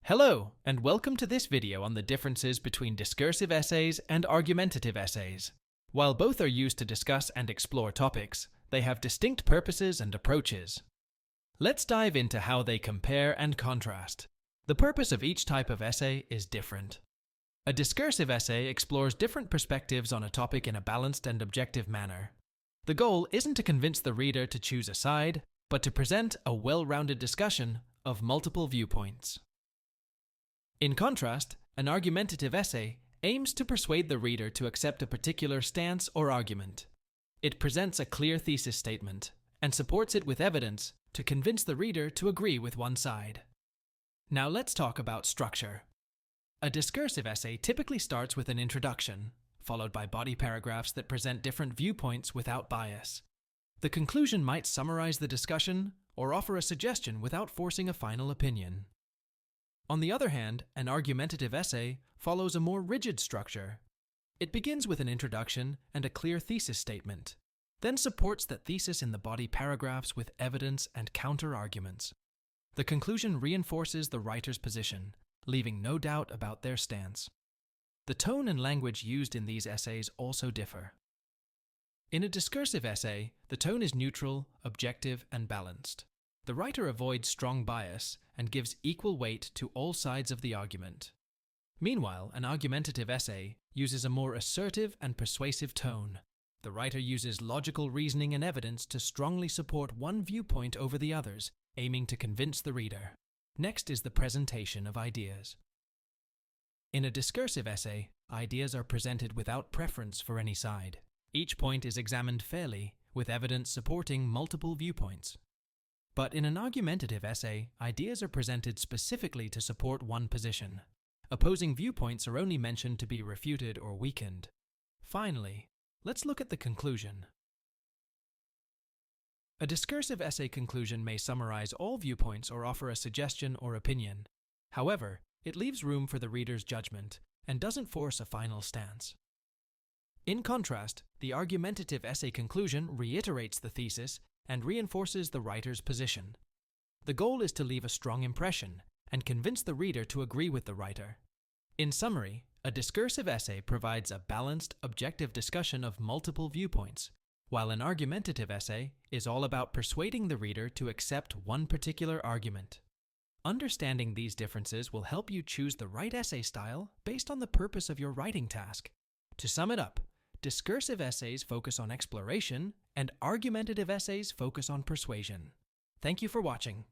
Hello, and welcome to this video on the differences between discursive essays and argumentative essays. While both are used to discuss and explore topics, they have distinct purposes and approaches. Let's dive into how they compare and contrast. The purpose of each type of essay is different. A discursive essay explores different perspectives on a topic in a balanced and objective manner. The goal isn't to convince the reader to choose a side, but to present a well-rounded discussion of multiple viewpoints. In contrast, an argumentative essay aims to persuade the reader to accept a particular stance or argument. It presents a clear thesis statement and supports it with evidence to convince the reader to agree with one side. Now let's talk about structure. A discursive essay typically starts with an introduction, followed by body paragraphs that present different viewpoints without bias. The conclusion might summarize the discussion or offer a suggestion without forcing a final opinion. On the other hand, an argumentative essay follows a more rigid structure. It begins with an introduction and a clear thesis statement, then supports that thesis in the body paragraphs with evidence and counter-arguments. The conclusion reinforces the writer's position, leaving no doubt about their stance. The tone and language used in these essays also differ. In a discursive essay, the tone is neutral, objective, and balanced. The writer avoids strong bias and gives equal weight to all sides of the argument. Meanwhile, an argumentative essay uses a more assertive and persuasive tone. The writer uses logical reasoning and evidence to strongly support one viewpoint over the others, aiming to convince the reader. Next is the presentation of ideas. In a discursive essay, ideas are presented without preference for any side. Each point is examined fairly, with evidence supporting multiple viewpoints. But in an argumentative essay, ideas are presented specifically to support one position. Opposing viewpoints are only mentioned to be refuted or weakened. Finally, let's look at the conclusion. A discursive essay conclusion may summarize all viewpoints or offer a suggestion or opinion. However, it leaves room for the reader's judgment and doesn't force a final stance. In contrast, the argumentative essay conclusion reiterates the thesis and reinforces the writer's position. The goal is to leave a strong impression and convince the reader to agree with the writer. In summary, a discursive essay provides a balanced, objective discussion of multiple viewpoints, while an argumentative essay is all about persuading the reader to accept one particular argument. Understanding these differences will help you choose the right essay style based on the purpose of your writing task. To sum it up, discursive essays focus on exploration, and argumentative essays focus on persuasion. Thank you for watching.